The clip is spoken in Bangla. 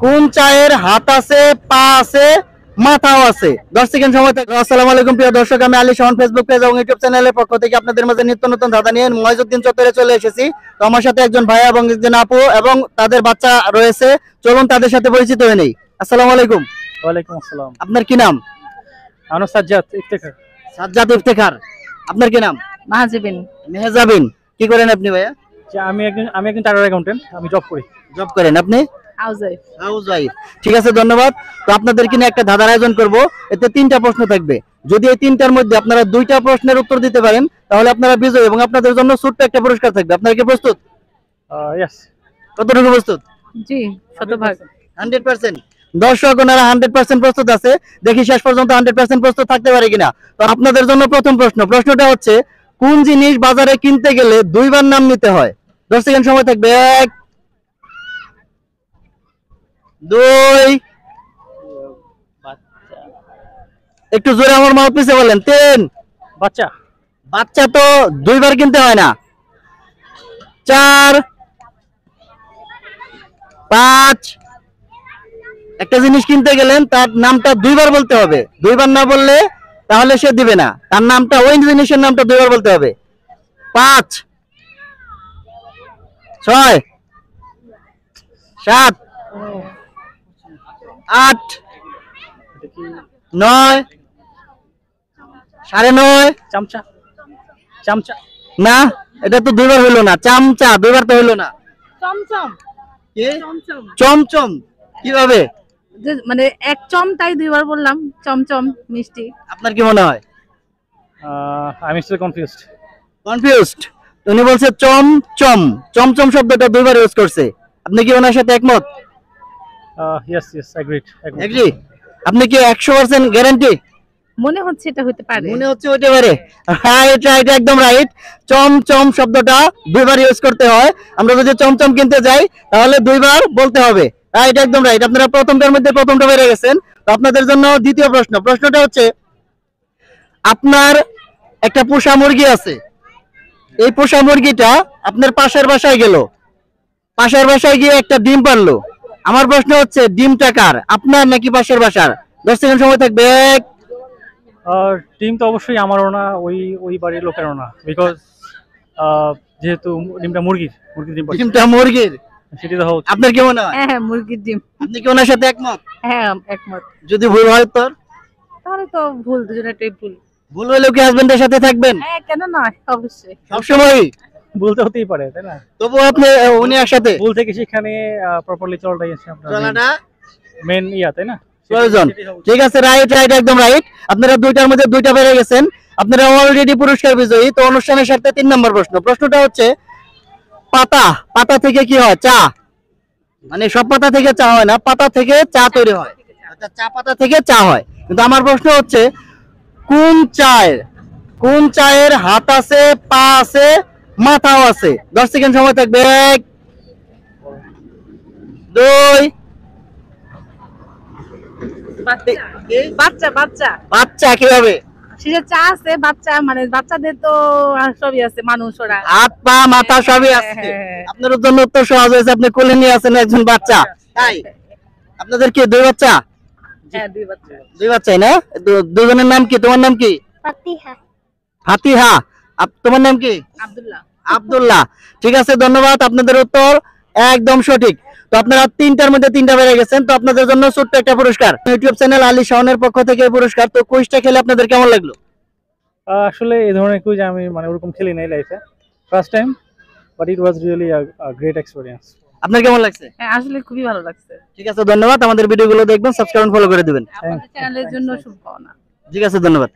কোন চায়ের হাত আছে, পা আছে, মাথাও আছে? 10 সেকেন্ড সময় থাকবে। আসসালামু আলাইকুম প্রিয় দর্শক, আমি আলী শাওন ফেসবুক পেজ এবং ইউটিউব চ্যানেলের পক্ষ থেকে আপনাদের মাঝে নিত্য নতুন ধাঁধা নিয়ে মহিউদ্দিন চত্বরে চলে এসেছি। তো আমার সাথে একজন ভাইয়া এবং একজন আপু এবং তাদের বাচ্চা রয়েছে। চলুন তাদের সাথে পরিচিত হয়ে নেই। আসসালামু আলাইকুম। ওয়ালাইকুম আসসালাম। আপনার কি নাম? আনো সাজ্জাদ ইফতেখার। সাজ্জাদ ইফতেখার। আপনার কি নাম? মাহাজিবিন। মেহজাবিন। কি করেন আপনি ভাইয়া? যে আমি একজন চার্টার্ড অ্যাকাউন্টেন্ট, আমি জব করি। জব করেন আপনি? হাউসওয়াইফ। হাউসওয়াইফ। ঠিক আছে, ধন্যবাদ। তো আপনাদের কিনে একটা ধাঁধার আয়োজন করব। এতে 3টা প্রশ্ন থাকবে। যদি এই 3টার মধ্যে আপনারা 2টা প্রশ্নের উত্তর দিতে পারেন তাহলে আপনারা বিজয়ী এবং আপনাদের জন্য ছোট্ট একটা পুরস্কার থাকবে। আপনারা কি প্রস্তুত? ইয়েস। কতটুকু প্রস্তুত? জি, শতভাগ। 100%। দর্শক ওনারা 100% প্রস্তুত আছে। দেখি শেষ পর্যন্ত 100% প্রস্তুত থাকতে পারে কিনা। তো আপনাদের জন্য প্রথম প্রশ্নটা হচ্ছে, কোন জিনিস বাজারে কিনতে গেলে 2বার নাম নিতে হয়? 10 সেকেন্ড সময় থাকবে। 1 2 একটু জোরে আমার মাউথ পিছে বলেন। 3 বাচ্চা। বাচ্চা তো 2বার কিনতে হয় না। 4 5 একটা জিনিস কিনতে গেলেন তার নামটা 2বার বলতে হবে। 2বার না বললে তাহলে সে দিবে না। তার নামটা, ওই জিনিসের নামটা 2বার বলতে হবে। 5 6 7 8 9 9:30। চামচা। চামচা। না, এটা তো 2বার হইলো না। চামচা 2বার তো হইলো না। চমচম। কি? চমচম। চমচম কিভাবে? মানে এক চম তাই দুইবার বললাম, চমচম মিষ্টি। আপনার কি মনে হয়? I am still confused. Confused? উনি বলছে চমচম। চমচম শব্দটা 2বার ইউজ করছে। আপনি কি ওনার সাথে একমত? Yes yes, agreed. এগ্রি? আপনি কি 100% গ্যারান্টি? মনে হচ্ছে এটা হতে পারে। মনে হচ্ছে হতে পারে। হ্যাঁ, এটা একদম রাইট। চমচম শব্দটা 2বার ইউজ করতে হয়। আমরা যদি চমচম কিনতে যাই তাহলে 2বার বলতে হবে। হ্যাঁ, এটা একদম রাইট। আপনারা প্রথমটার মধ্যে প্রথমটা বেড়ে গেছেন। তো আপনাদের জন্য দ্বিতীয় প্রশ্নটা হচ্ছে, আপনার একটা পোষা মুরগি আছে। এই পোষা মুরগিটা আপনার পাশের বাসায় গেল। পাশের বাসায় গিয়ে একটা ডিম পারলো। আমার প্রশ্ন হচ্ছে, ডিমটা কার, আপনার নাকি পাশের বাসার? 10 সেকেন্ড সময় থাকবে। 1 টিম তো অবশ্যই আমারও না, ওই বাড়ির লোকেরও না, বিকজ যেহেতু ডিমটা মুরগির ডিম পাড়ছে। ডিমটা মুরগির। সেটি তো হচ্ছে। আপনার কি মনে হয়? হ্যাঁ, মুরগির ডিম। আপনি কি ওনার সাথে একমত? হ্যাঁ, একমত। যদি ভুল হয় তোর? তাহলে তো ভুল, দুজনেরটাই ভুল। ভুল হলেও কি হাজবেন্ডের সাথে থাকবেন হ্যাঁ, কেন নয়, অবশ্যই। সবসময়? বলতে হতেই পারে, তাই না? তবু আপনি উনি একসাথে? ভুল থেকে সেখানে প্রপারলি চলাটাই আছে আপনার চলাটা মেন তাই না? প্রয়োজন। ঠিক আছে, রাইট একদম রাইট। আপনারা 2টার মধ্যে 2টা পেরে গেছেন। আপনারা অলরেডি পুরস্কার বিজয়ী। তো অনুষ্ঠানের সাথে 3 নম্বর প্রশ্নটা হচ্ছে, পাতা থেকে কি হয়? চা। মানে সব পাতা থেকে চা হয় না, পাতা থেকে চা তৈরি হয়। আচ্ছা, চা পাতা থেকে চা হয়। কিন্তু আমার প্রশ্ন হচ্ছে, কোন চায়ের হাত আছে, পা আছে, মাথাও আছে? 10 সেকেন্ড সময় থাকবে। 1 2 বাচ্চা। বাচ্চা কিভাবে? সে চা আছে, বাচ্চা মানে বাচ্চাদের তো সবই আছে, মানুষ ওরা। হাত পা মাথা সবই আছে। হ্যাঁ। আপনার জন্য উত্তর সহজ হয়েছে। আপনি কোলে নিয়ে আছেন একজন বাচ্চা। তাই? আপনাদের কি 2 বাচ্চা? হ্যাঁ, 2 বাচ্চা। 2 বাচ্চাই না? দুজনের নাম কি? তোমার নাম কি? ফাতিহা। তোমার নাম কি? আব্দুল্লাহ। ঠিক আছে, ধন্যবাদ। আপনাদের উত্তর একদম সঠিক। তো আপনারা 3টার মধ্যে 3টা বেড়ে গেছেন। তো আপনাদের জন্য ছোট্ট একটা পুরস্কার ইউটিউব চ্যানেল আলী শাওনের পক্ষ থেকে পুরস্কার। তো কুইজটা খেলে আপনাদের কেমন লাগলো? আসলে এই ধরনের কুইজ আমি ওরকম খেলি নাই লাইফে, first time, but it was really a great experience. আপনার কেমন লাগছে? হ্যাঁ, আসলে খুবই ভালো লাগছে। ঠিক আছে, ধন্যবাদ। আমাদের ভিডিওগুলো দেখবেন, সাবস্ক্রাইব ফলো করে দিবেন। আমাদের চ্যানেলের জন্য শুভকামনা। ঠিক আছে, ধন্যবাদ।